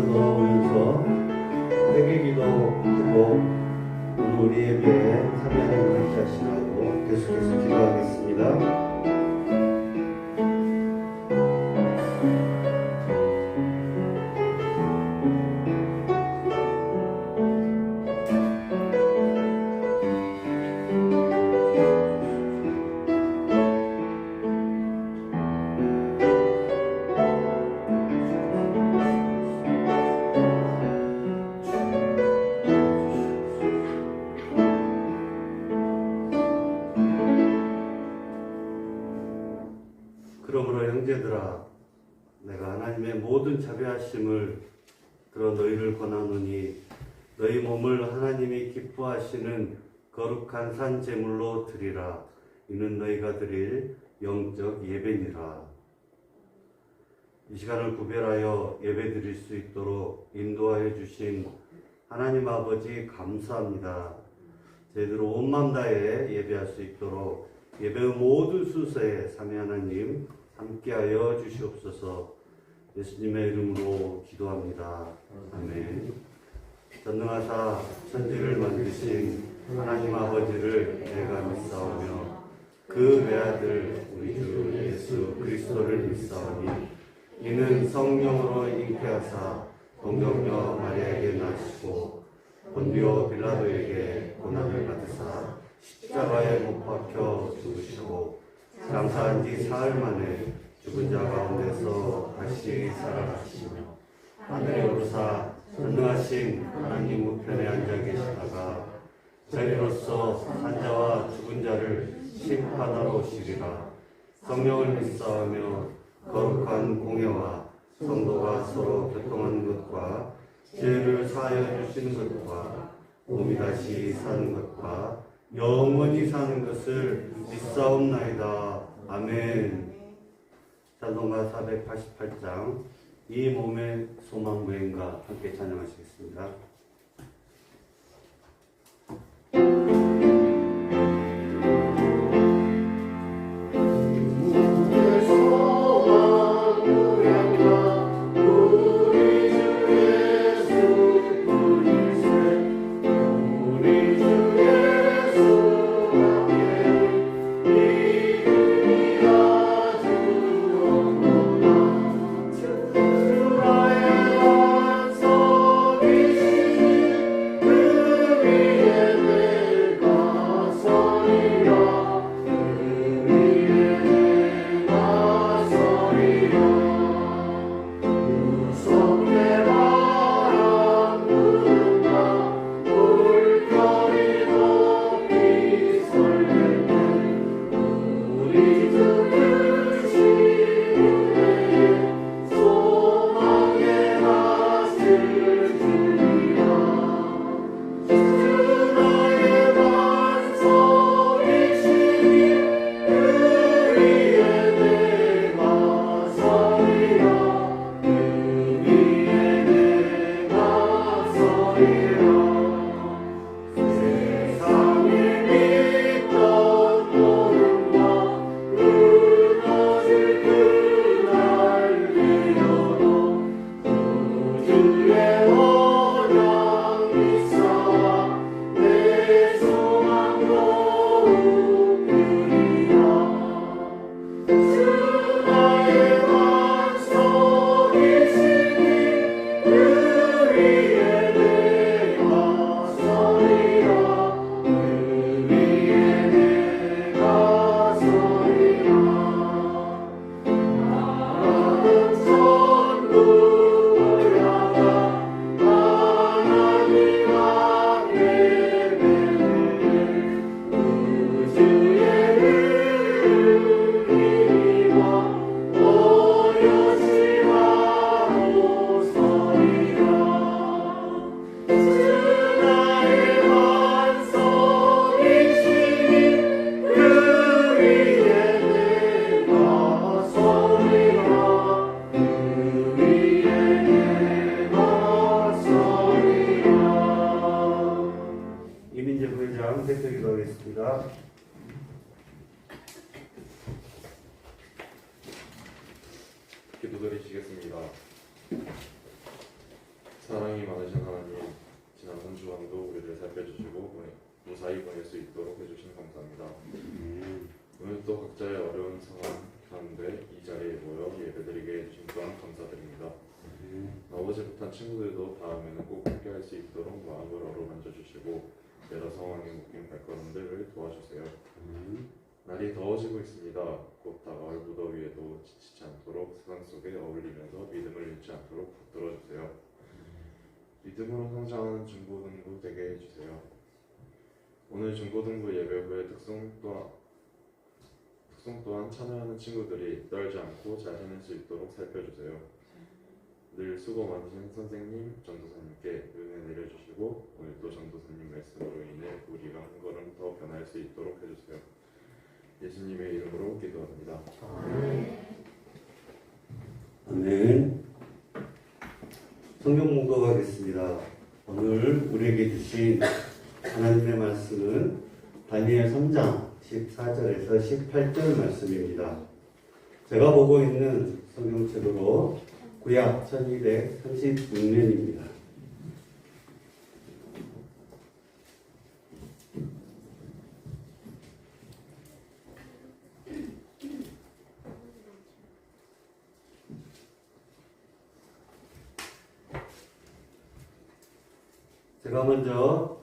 돌아오면서 회개기도하고 우리 예배에 참여하는 같이 하시라고 계속해서 기도하겠습니다. 그러므로 형제들아, 내가 하나님의 모든 자비하심을 들어 너희를 권하노니 너희 몸을 하나님이 기뻐하시는 거룩한 산 제물로 드리라. 이는 너희가 드릴 영적 예배니라. 이 시간을 구별하여 예배 드릴 수 있도록 인도하여 주신 하나님 아버지 감사합니다. 제대로 온 마음 다해 예배할 수 있도록 예배의 모든 순서에 삼위 하나님 함께하여 주시옵소서. 예수님의 이름으로 기도합니다. 아멘. 전능하사 천지를 만드신 하나님 아버지를 내가 믿사오며 그 외아들 우리 주 예수 그리스도를 믿사오니 이는 성령으로 잉태하사 동정녀 마리아에게 나시고 본디오 빌라도에게 고난을 받으사 십자가에 못 박혀 죽으시고 장사한 지 사흘 만에 죽은 자 가운데서 다시 살아나시며 하늘에 오르사 전능하신 하나님 우편에 앉아 계시다가 저희로서 산자와 죽은 자를 심판하러 오시리라. 성령을 믿사오며 거룩한 공예와 성도가 서로 교통하는 것과 죄를 사하여 주시는 것과 몸이 다시 사는 것과 영원히 사는 것을 믿사옵나이다. 아멘. 찬송가 488장 이 몸의 소망 무행과 함께 찬양하시겠습니다. 우리 주 예수 기도하겠습니다. 기도드리시겠습니다. 사랑이 많으신 하나님, 지난 한 주간도 우리를 살펴주시고 무사히 보낼 수 있도록 해주신 감사합니다. 오늘 또 각자의 어려운 상황 가운데 이 자리에 모여 예배드리게 해주신 또한 감사드립니다. 나오지 못한 친구들도 다음에는 꼭 함께할 수 있도록 마음을 어루만져 주시고 여러 상황에 묶인 발걸음들을 도와주세요. 날이 더워지고 있습니다. 곧 다가올 무더위에도 지치지 않도록 세상 속에 어울리면서 믿음을 잃지 않도록 붙들어주세요. 믿음으로 성장하는 중고등부 되게 해주세요. 오늘 중고등부 예배 후에 특성 또한 참여하는 친구들이 떨지 않고 잘 해낼 수 있도록 살펴주세요. 늘 수고 많으신 선생님, 전도사님께 은혜 내려주시고 오늘도 전도사님 말씀으로 인해 우리가 한 걸음 더 변할 수 있도록 해주세요. 예수님의 이름으로 기도합니다. 아멘. 성경 묵독하겠습니다. 오늘 우리에게 주신 하나님의 말씀은 다니엘 3장 14절에서 18절 말씀입니다. 제가 보고 있는 성경책으로 구약 1236년입니다. 제가 먼저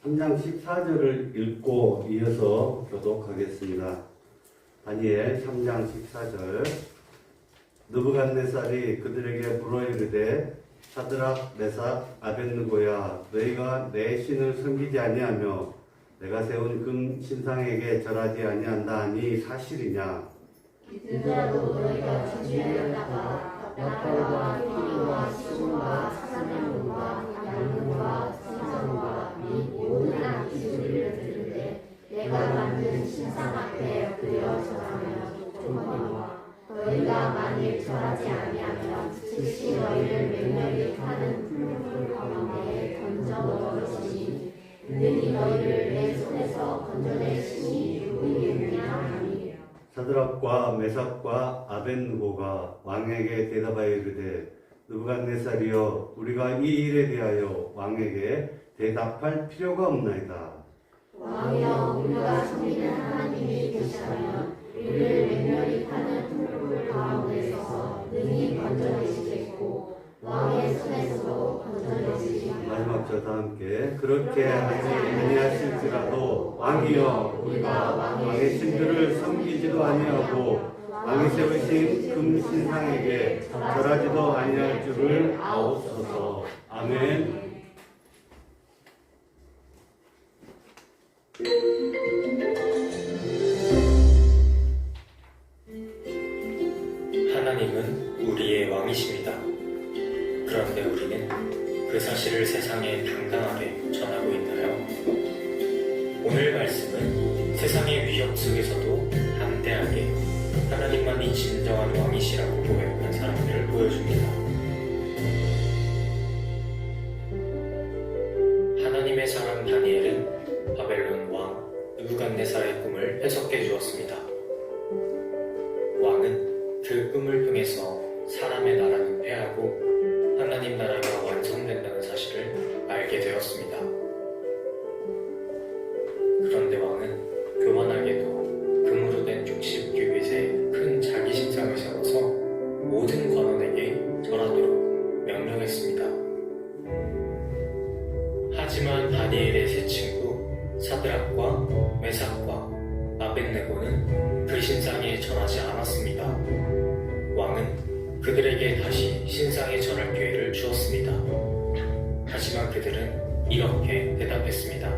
3장 14절을 읽고 이어서 교독하겠습니다. 다니엘 3장 14절. 느부갓네살이 그들에게 물어 이르되 사드락 메삭 아벳느고야 너희가 내 신을 섬기지 아니하며 내가 세운 금 신상에게 절하지 아니한다 하니 사실이냐? 이들아도 너희가 진주하였다가 나팔과 피리와 시온과 사사명과 양문과 생선과 및 모든 악기 소리를 들으되 내가 만든 신상 앞에 엎드려 절하며 족하노라. 너희가 만일 절하지 아니하면 즉시 너희를 맹렬히 하는 풀물 가운데에 던져 넣으시니 능히 너희를 내 손에서 건져낼 신이 누구이겠느냐 하니. 사드락과 메삭과 아벳느고가 왕에게 대답하여 이르되 느부갓네살이여 우리가 이 일에 대하여 왕에게 대답할 필요가 없나이다. 왕이여 우리가 섬기는 하나님이 계시다면 우리를 맹렬히 타는 풀물 가운데서 능히 건져내시겠고 왕의 손에서도 건져내시리라. 마지막 절 다 함께 그렇게 하지 아니하실지라도 왕이여 우리가 왕의 신들을 섬기지도 아니하고 왕이 세우신 금 신상에게 절하지도 아니할 줄을 아옵소서. 아멘. 하나님은 우리의 왕이십니다. 그런데 우리는 그 사실을 세상에 당당하게 전하고 있나요? 오늘 말씀은 세상의 위협 속에서도 담대하게 하나님만이 진정한 왕이시라고 고백한 사람들을 보여줍니다. 하나님의 사람 다니엘은 바벨론 왕 느부갓네살의 꿈을 해석해 주었습니다. 왕은 그 꿈을 통해서 사람의 나라는 패하고 하나님 나라가 완성된다는 사실을 알게 되었습니다. 그런데 왕은 교만하게도 금으로 된 60규빗의 큰 자기 신상을 세워서 모든 관원에게 절하도록 명령했습니다. 하지만 다니엘의 세 친구 사드락과 메삭과 아벳느고는 그 신상에 절하지 않았습니다. 왕은 그들에게 다시 신상에 절할 기회를 주었습니다. 하지만 그들은 이렇게 대답했습니다.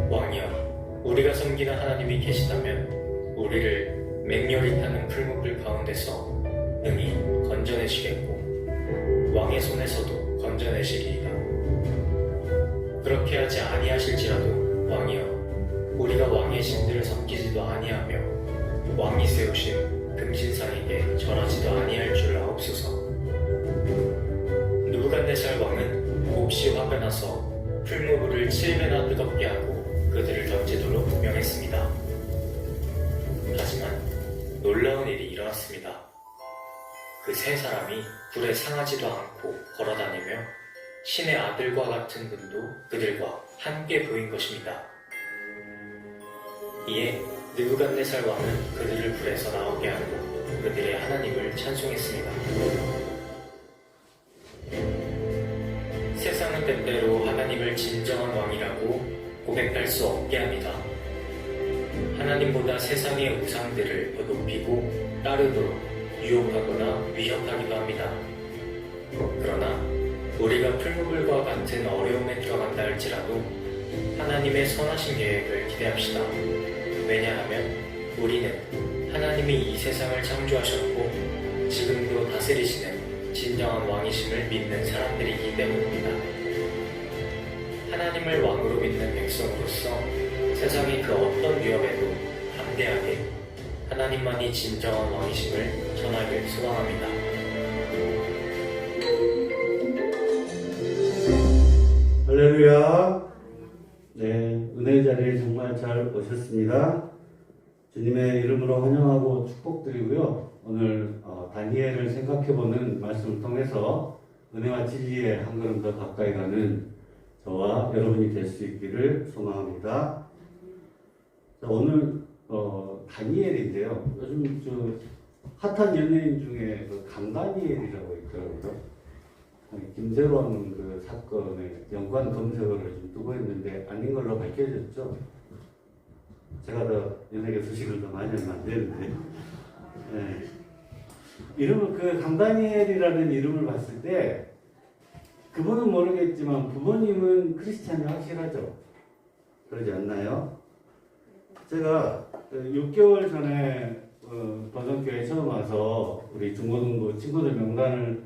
왕이여, 우리가 섬기는 하나님이 계시다면 우리를 맹렬히 타는 풀무불 가운데서 능히 건져내시겠고 왕의 손에서도 건져내시리이다. 그렇게 하지 아니하실지라도 왕이여, 우리가 왕의 신들을 섬기지도 아니하며 왕이 세우신 금신상에게 절하지도 아니할 줄 아옵소서. 느부갓네살 왕은 몹시 화가 나서 풀무불을 7배나 뜨겁게 하고 일어났습니다. 그 세 사람이 불에 상하지도 않고 걸어다니며 신의 아들과 같은 분도 그들과 함께 보인 것입니다. 이에 느부갓네살 왕은 그들을 불에서 나오게 하고 그들의 하나님을 찬송했습니다. 세상은 때때로 하나님을 진정한 왕이라고 고백할 수 없게 합니다. 하나님보다 세상의 우상들을 더 높이고 따르도록 유혹하거나 위협하기도 합니다. 그러나 우리가 풀무불과 같은 어려움에 들어간다 할지라도 하나님의 선하신 계획을 기대합시다. 왜냐하면 우리는 하나님이 이 세상을 창조하셨고 지금도 다스리시는 진정한 왕이심을 믿는 사람들이기 때문입니다. 하나님을 왕으로 믿는 백성으로서 세상의 그 어떤 위협에도 담대하게 하나님만이 진정한 왕이심을 전하길 소망합니다. 할렐루야. 네, 은혜의 자리에 정말 잘 오셨습니다. 주님의 이름으로 환영하고 축복드리고요. 오늘 다니엘을 생각해보는 말씀을 통해서 은혜와 진리에 한 걸음 더 가까이 가는 저와 여러분이 될 수 있기를 소망합니다. 자, 오늘 다니엘인데요. 요즘 핫한 연예인 중에 강다니엘이라고 있더라고요. 김세론 그 사건에 연관 검색어를 좀 두고 있는데 아닌 걸로 밝혀졌죠. 제가 더 연예계 소식을 더 많이 하면 안 되는데. 네. 이름을 강다니엘이라는 이름을 봤을 때 그분은 모르겠지만 부모님은 크리스찬이 확실하죠. 그러지 않나요? 제가 6개월 전에 도전교회 처음 와서 우리 중고등부 친구들 명단을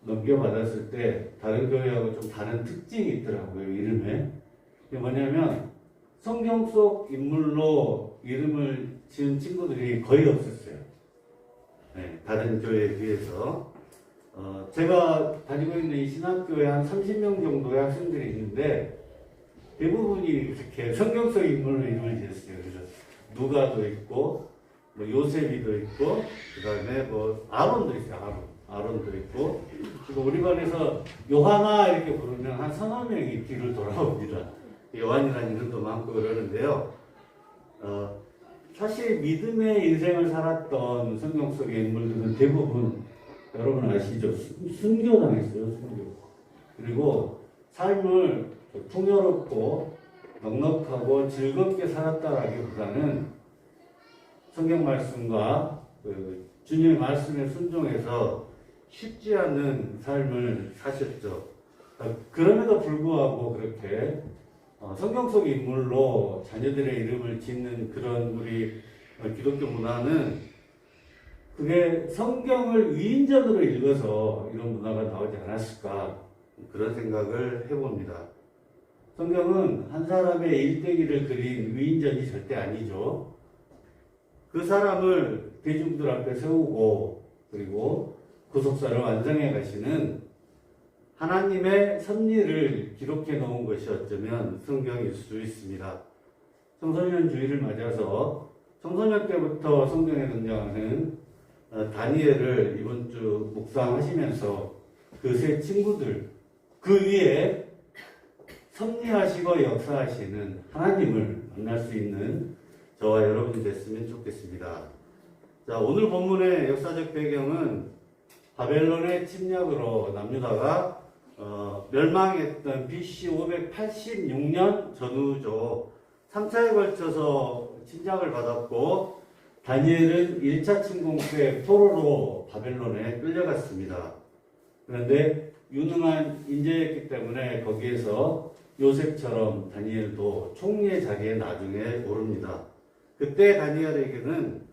넘겨받았을 때 다른 교회하고 좀 다른 특징이 있더라고요. 이름에. 이게 뭐냐면 성경 속 인물로 이름을 지은 친구들이 거의 없었어요. 네, 다른 교회에 비해서. 제가 다니고 있는 이 신학교에 한 30명 정도의 학생들이 있는데 대부분이 이렇게 성경 속 인물로 이름을 지었어요. 그래서 누가도 있고 뭐 요셉이도 있고 그 다음에 뭐 아론도 있어요. 아론도 있고 그리고 우리 반에서 요하나 이렇게 부르면 한 서너 명이 뒤를 돌아옵니다. 요한이라는 이름도 많고 그러는데요. 사실 믿음의 인생을 살았던 성경 속의 인물들은 대부분 여러분 아시죠? 순교당했어요. 순교. 그리고 삶을 풍요롭고 넉넉하고 즐겁게 살았다라기보다는 성경 말씀과 주님의 말씀에 순종해서 쉽지 않은 삶을 사셨죠. 그럼에도 불구하고 그렇게 성경 속 인물로 자녀들의 이름을 짓는 그런 우리 기독교 문화는 그게 성경을 위인전으로 읽어서 이런 문화가 나오지 않았을까 그런 생각을 해봅니다. 성경은 한 사람의 일대기를 그린 위인전이 절대 아니죠. 그 사람을 대중들 앞에 세우고 그리고 구속사를 완성해 가시는 하나님의 섭리를 기록해 놓은 것이 어쩌면 성경일 수 있습니다. 청소년 주일을 맞아서 청소년 때부터 성경에 등장하는 다니엘을 이번 주 묵상하시면서 그 세 친구들 그 위에 섭리하시고 역사하시는 하나님을 만날 수 있는 저와 여러분이 됐으면 좋겠습니다. 자, 오늘 본문의 역사적 배경은 바벨론의 침략으로 남유다가 멸망했던 BC 586년 전후죠. 3차에 걸쳐서 침략을 받았고 다니엘은 1차 침공 때 포로로 바벨론에 끌려갔습니다. 그런데 유능한 인재였기 때문에 거기에서 요셉처럼 다니엘도 총리의 자리에 나중에 오릅니다. 그때 다니엘에게는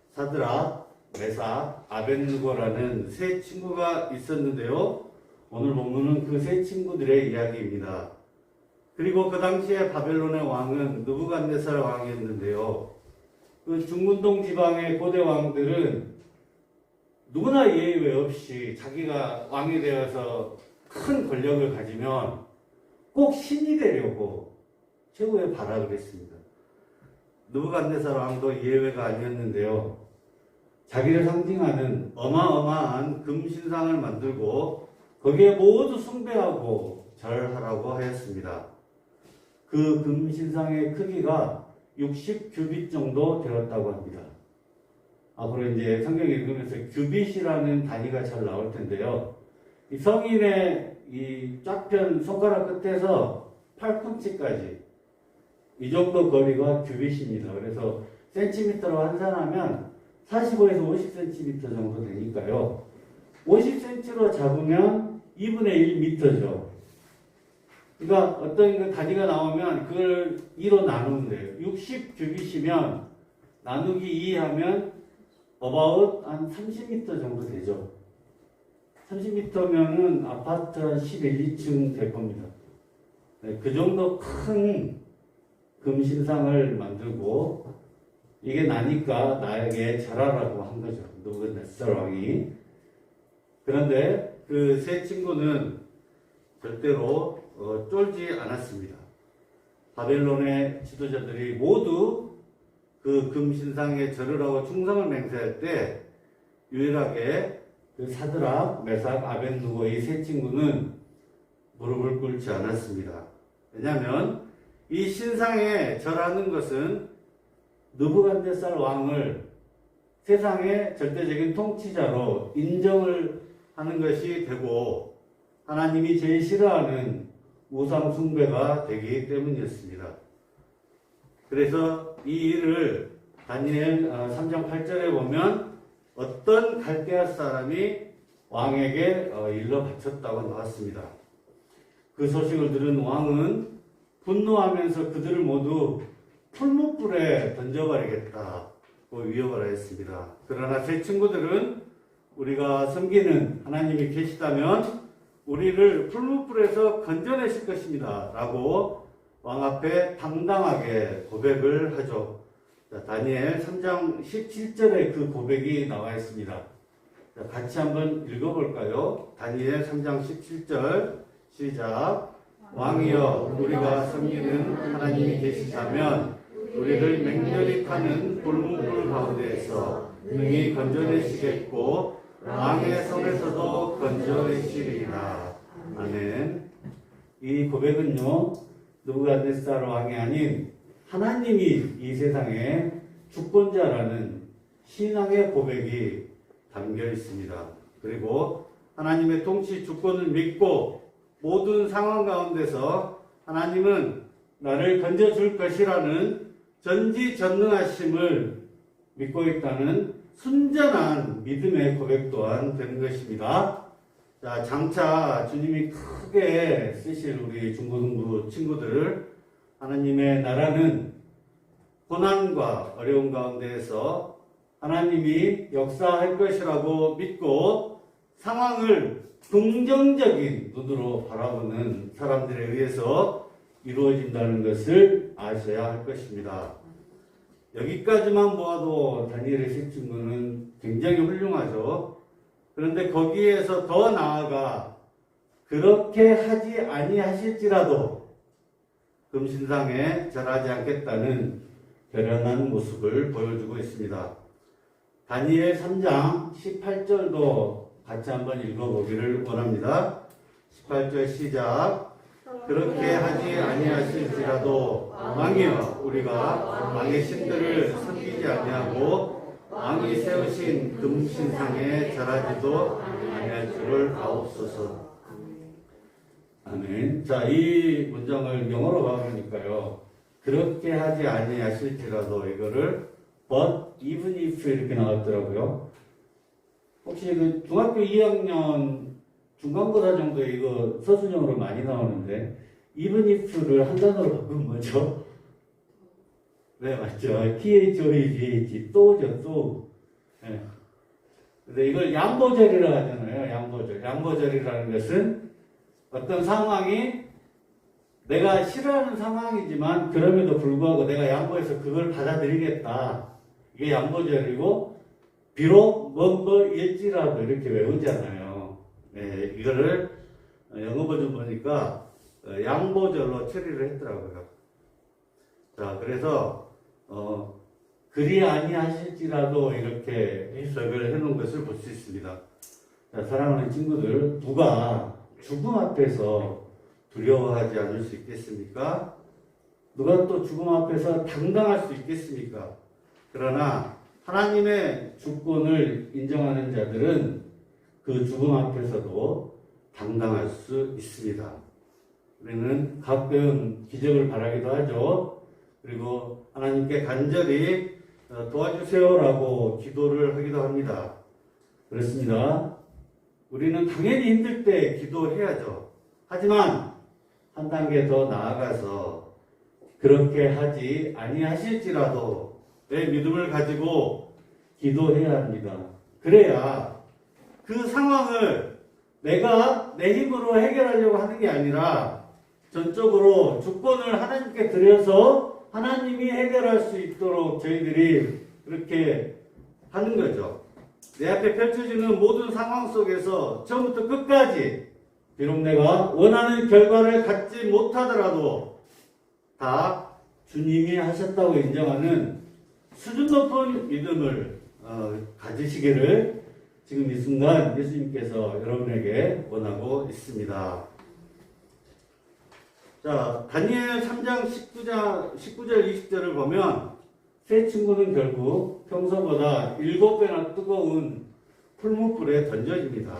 사드락, 메삭, 아벳느고라는 세 친구가 있었는데요. 오늘 본문은 그 세 친구들의 이야기입니다. 그리고 그 당시에 바벨론의 왕은 느부갓네살 왕이었는데요. 그 중근동 지방의 고대 왕들은 누구나 예외 없이 자기가 왕이 되어서 큰 권력을 가지면 꼭 신이 되려고 최고의 발악을 했습니다. 느부갓네살 왕도 예외가 아니었는데요. 자기를 상징하는 어마어마한 금신상을 만들고 거기에 모두 숭배하고 절하라고 하였습니다. 그 금신상의 크기가 60규빗 정도 되었다고 합니다. 앞으로 이제 성경 읽으면서 규빗이라는 단위가 잘 나올 텐데요. 이 성인의 이 쫙편 손가락 끝에서 팔꿈치까지 이 정도 거리가 규빗입니다. 그래서 센티미터로 환산하면 45에서 50cm 정도 되니까요. 50cm로 잡으면 2분의 1m죠. 그러니까 어떤 그 단위가 나오면 그걸 2로 나누면 돼요. 60규빗이면 나누기 2 하면 about 한 30m 정도 되죠. 30m면은 아파트 한 11, 2층 될 겁니다. 네, 그 정도 큰 금신상을 만들고 이게 나니까 나에게 절하라고 한 거죠. 느부갓네살 왕이. 그런데 그 세 친구는 절대로 쫄지 않았습니다. 바벨론의 지도자들이 모두 그 금신상에 절을 하고 충성을 맹세할 때 유일하게 그 사드락, 메삭, 아벤느고의 세 친구는 무릎을 꿇지 않았습니다. 왜냐하면 이 신상에 절하는 것은 느부갓네살 왕을 세상의 절대적인 통치자로 인정을 하는 것이 되고 하나님이 제일 싫어하는 우상 숭배가 되기 때문이었습니다. 그래서 이 일을 다니엘 3장 8절에 보면 어떤 갈대아 사람이 왕에게 일러 바쳤다고 나왔습니다. 그 소식을 들은 왕은 분노하면서 그들을 모두 풀무불에 던져버리겠다고 위협을 하였습니다. 그러나 제 친구들은 우리가 섬기는 하나님이 계시다면 우리를 풀무불에서 건져내실 것입니다 라고 왕 앞에 당당하게 고백을 하죠. 자, 다니엘 3장 17절에 그 고백이 나와 있습니다. 자, 같이 한번 읽어볼까요? 다니엘 3장 17절 시작. 왕이여 우리가 섬기는 하나님이 계시다면 우리를 맹렬히 타는 불문불 가운데에서 능히 건져내시겠고 왕의 손에서도 건져내시리라. 아멘. 이 고백은요, 느부갓네살 왕이 아닌 하나님이 이 세상의 주권자라는 신앙의 고백이 담겨 있습니다. 그리고 하나님의 통치 주권을 믿고 모든 상황 가운데서 하나님은 나를 건져줄 것이라는 전지전능하심을 믿고 있다는 순전한 믿음의 고백 또한 되는 것입니다. 자, 장차 주님이 크게 쓰실 우리 중고등부 친구들, 하나님의 나라는 고난과 어려움 가운데에서 하나님이 역사할 것이라고 믿고 상황을 긍정적인 눈으로 바라보는 사람들에 의해서 이루어진다는 것을 아셔야 할 것입니다. 여기까지만 보아도 다니엘의 세 친구는 굉장히 훌륭하죠. 그런데 거기에서 더 나아가 그렇게 하지 아니하실지라도 금신상에 절하지 않겠다는 결연한 모습을 보여주고 있습니다. 다니엘 3장 18절도 같이 한번 읽어보기를 원합니다. 18절 시작. 그렇게 하지 아니하실지라도 왕이여 우리가 왕의 신들을 섬기지 아니하고 왕이 세우신 금신상에 절하지도 아니할 줄을 아옵소서. 아멘. 자, 이 문장을 영어로 봐보니까요. 그렇게 하지 아니하실지라도 이거를 but even if 이렇게 나왔더라고요. 혹시 그 중학교 2학년 중간고사 정도 이거 서술형으로 많이 나오는데 even if를 한 단어로 바꾸면 뭐죠? 네, 맞죠. THOEGH 또죠, 또. 네. 근데 이걸 양보절이라고 하잖아요. 양보절. 양보절이라는 것은 어떤 상황이 내가 싫어하는 상황이지만 그럼에도 불구하고 내가 양보해서 그걸 받아들이겠다. 이게 양보절이고 비록 뭐일지라도 이렇게 외우잖아요. 네, 이거를 영어 버전 보니까 양보절로 처리를 했더라고요. 자, 그래서 그리 아니하실지라도 이렇게 해석을 해놓은 것을 볼 수 있습니다. 자, 사랑하는 친구들, 누가 죽음 앞에서 두려워하지 않을 수 있겠습니까? 누가 또 죽음 앞에서 당당할 수 있겠습니까? 그러나 하나님의 주권을 인정하는 자들은 그 죽음 앞에서도 당당할 수 있습니다. 우리는 가끔 기적을 바라기도 하죠. 그리고 하나님께 간절히 도와주세요라고 기도를 하기도 합니다. 그렇습니다. 우리는 당연히 힘들 때 기도해야죠. 하지만 한 단계 더 나아가서 그렇게 하지 아니하실지라도 내 믿음을 가지고 기도해야 합니다. 그래야 그 상황을 내가 내 힘으로 해결하려고 하는 게 아니라 전적으로 주권을 하나님께 드려서 하나님이 해결할 수 있도록 저희들이 그렇게 하는 거죠. 내 앞에 펼쳐지는 모든 상황 속에서 처음부터 끝까지 비록 내가 원하는 결과를 갖지 못하더라도 다 주님이 하셨다고 인정하는 수준 높은 믿음을 가지시기를 지금 이 순간 예수님께서 여러분에게 원하고 있습니다. 자, 다니엘 3장 19절 20절을 보면 세 친구는 결국 평소보다 7배나 뜨거운 풀무불에 던져집니다.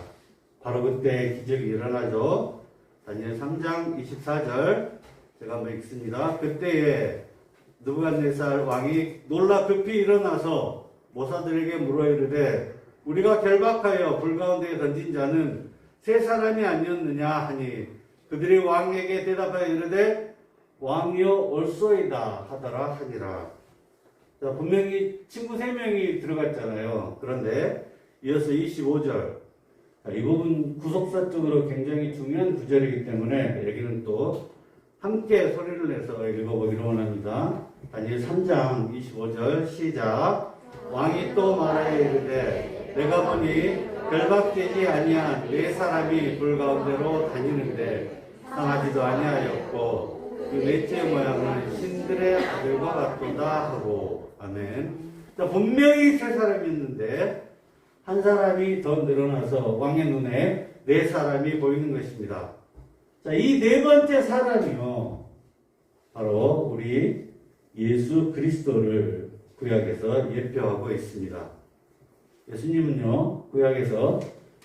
바로 그때 기적이 일어나죠. 다니엘 3장 24절 제가 한번 읽습니다. 그때에 느부갓네살 왕이 놀라 급히 일어나서 모사들에게 물어 이르되 우리가 결박하여 불 가운데에 던진 자는 세 사람이 아니었느냐 하니 그들이 왕에게 대답하여 이르되 왕이여 옳소이다 하더라 하니라. 자, 분명히 친구 3명이 들어갔잖아요. 그런데 이어서 25절. 자, 이 부분 구속사적으로 굉장히 중요한 구절이기 때문에 여기는 또 함께 소리를 내서 읽어보기로 원합니다. 다니엘 3장 25절 시작. 왕이 또 말하여 이르되 내가 보니 결박되지 아니한 4사람이 불 가운데로 다니는데 상하지도 아니하였고 그 넷째 모양은 신들의 아들과 같도다 하고. 아멘. 자, 분명히 3사람이었는데 한 사람이 더 늘어나서 왕의 눈에 4사람이 보이는 것입니다. 자, 이 4번째 사람이요 바로 우리 예수 그리스도를 구약에서 예표하고 있습니다. 예수님은요 구약에서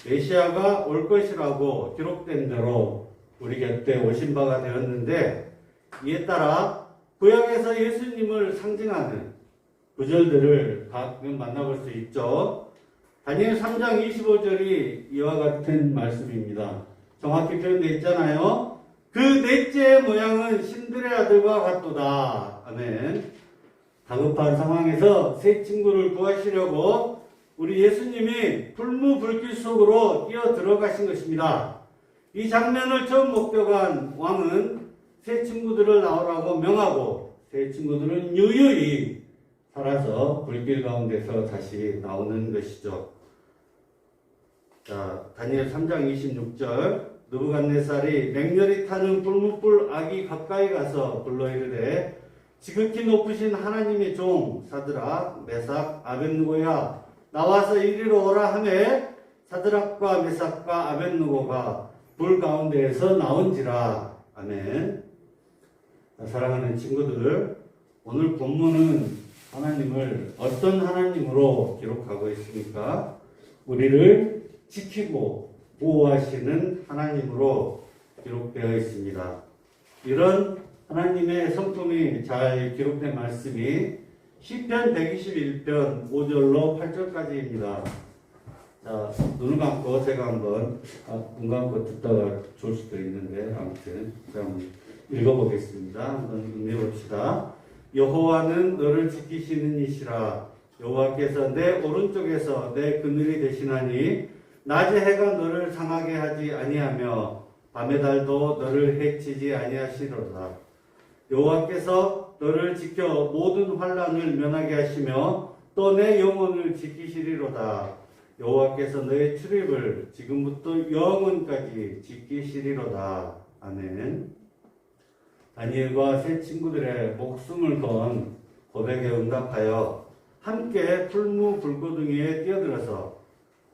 메시아가 올 것이라고 기록된 대로 우리 곁에 오신 바가 되었는데 이에 따라 구약에서 예수님을 상징하는 구절들을 가끔 만나볼 수 있죠. 다니엘 3장 25절이 이와 같은 말씀입니다. 정확히 표현되어 있잖아요. 그 넷째 모양은 신들의 아들과 같도다. 아멘. 다급한 상황에서 세 친구를 구하시려고 우리 예수님이 불무불길 속으로 뛰어 들어가신 것입니다. 이 장면을 처음 목격한 왕은 세 친구들을 나오라고 명하고 세 친구들은 유유히 살아서 불길 가운데서 다시 나오는 것이죠. 자, 다니엘 3장 26절 느부갓네살이 맹렬히 타는 불무불 악이 가까이 가서 불러 이르되 지극히 높으신 하나님의 종 사드락 메삭 아벳느고야 나와서 이리로 오라 하매 사드락과 메삭과 아벳느고가 불 가운데에서 나온지라. 아멘. 자, 사랑하는 친구들, 오늘 본문은 하나님을 어떤 하나님으로 기록하고 있습니까? 우리를 지키고 보호하시는 하나님으로 기록되어 있습니다. 이런 하나님의 성품이 잘 기록된 말씀이 시편 121편 5절로 8절까지입니다. 자, 눈을 감고 제가 한번 눈 감고 듣다가 좋을 수도 있는데 아무튼 제가 한번 읽어보겠습니다. 한번 읽어봅시다. 여호와는 너를 지키시는 이시라. 여호와께서 내 오른쪽에서 내 그늘이 되시나니 낮의 해가 너를 상하게 하지 아니하며 밤의 달도 너를 해치지 아니하시로다. 여호와께서 너를 지켜 모든 환난을 면하게 하시며 또 내 영혼을 지키시리로다. 여호와께서 너의 출입을 지금부터 영원까지 지키시리로다. 아멘. 다니엘과 세 친구들의 목숨을 건 고백에 응답하여 함께 풀무불고등이에 뛰어들어서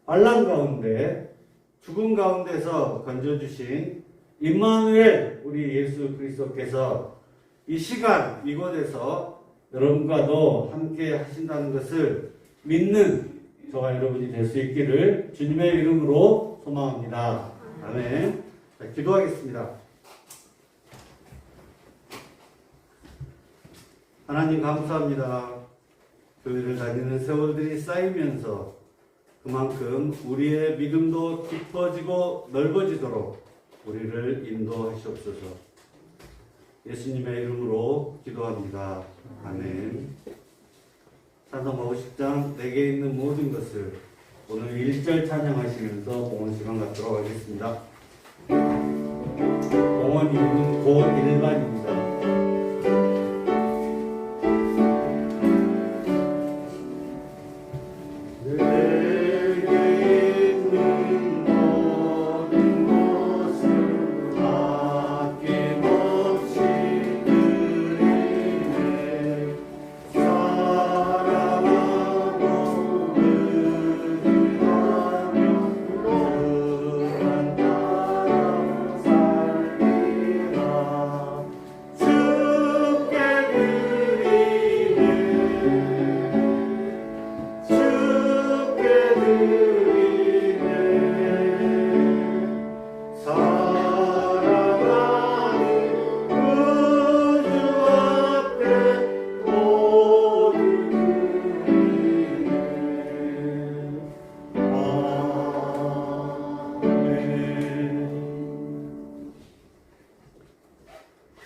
환난 가운데 죽음 가운데서 건져주신 임마누엘 우리 예수 그리스도께서 이 시간 이곳에서 여러분과도 함께 하신다는 것을 믿는 저와 여러분이 될 수 있기를 주님의 이름으로 소망합니다. 아멘. 자, 기도하겠습니다. 하나님 감사합니다. 교회를 다니는 세월들이 쌓이면서 그만큼 우리의 믿음도 깊어지고 넓어지도록 우리를 인도하시옵소서. 예수님의 이름으로 기도합니다. 아멘. 찬송 50장 내게 있는 모든 것을 오늘 1절 찬양하시면서 봉헌 시간 갖도록 하겠습니다. 봉헌 이유는 고 1반입니다.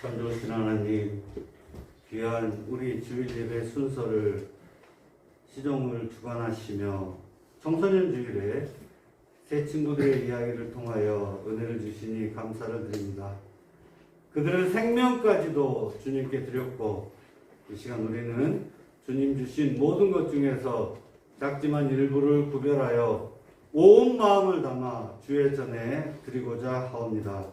참 좋으신 하나님, 귀한 우리 주일 예배 순서를 시정을 주관하시며 청소년 주일에 새 친구들의 이야기를 통하여 은혜를 주시니 감사를 드립니다. 그들의 생명까지도 주님께 드렸고 이 시간 우리는 주님 주신 모든 것 중에서 작지만 일부를 구별하여 온 마음을 담아 주의 전에 드리고자 하옵니다.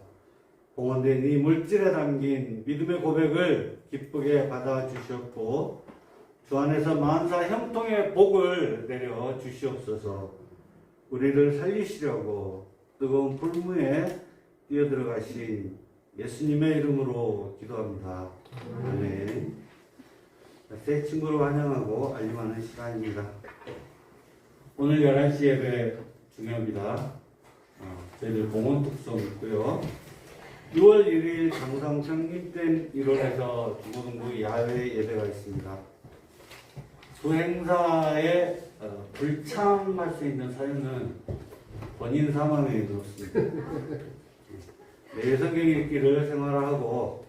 봉헌된 이 물질에 담긴 믿음의 고백을 기쁘게 받아주셨고 주 안에서 만사 형통의 복을 내려 주시옵소서. 우리를 살리시려고 뜨거운 불무에 뛰어들어가신 예수님의 이름으로 기도합니다. 아멘. 새 친구를 환영하고 알림하는 시간입니다. 오늘 11시 예배 중요합니다. 저희들 봉헌 특송 있고요. 6월 1일 강상 성립된 일원에서 중고등부 야외 예배가 있습니다. 수행사에 불참할 수 있는 사유는 본인 사망에 이르렀습니다. 내일 성경 읽기를 생활하고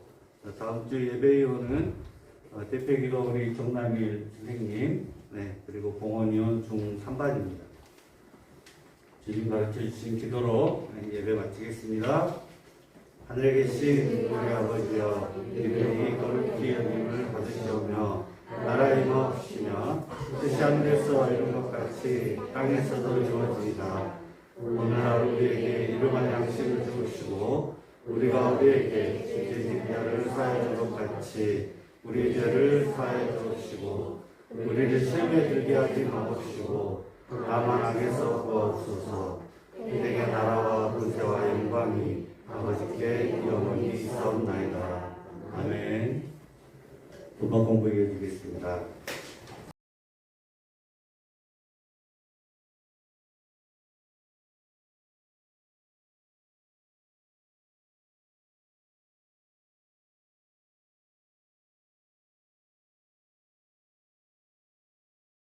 다음 주 예배위원은 대표기도 우리 정남일 선생님, 그리고 봉헌위원 중3반입니다. 주님 가르쳐 주신 기도로 예배 마치겠습니다. 하늘에 계신 우리 아버지여, 이름이 거룩히 여김을 받으시오며 나라에 임하옵시며 뜻이 하늘에서 이룬 것 같이 땅에서도 이루어지이다. 오늘 하루 우리에게 일용할 양식을 주시고 우리가 우리에게 죄진 자를 사하여 준 것 같이 우리 죄를 사하여 주시고 우리를 시험에 들게 하지 마옵시고 다만 악에서 구하옵소서. 내게 나라와 권세와 영광이 아버지께 영원히 있사옵나이다. 아멘. 도박 공부 이어지겠습니다.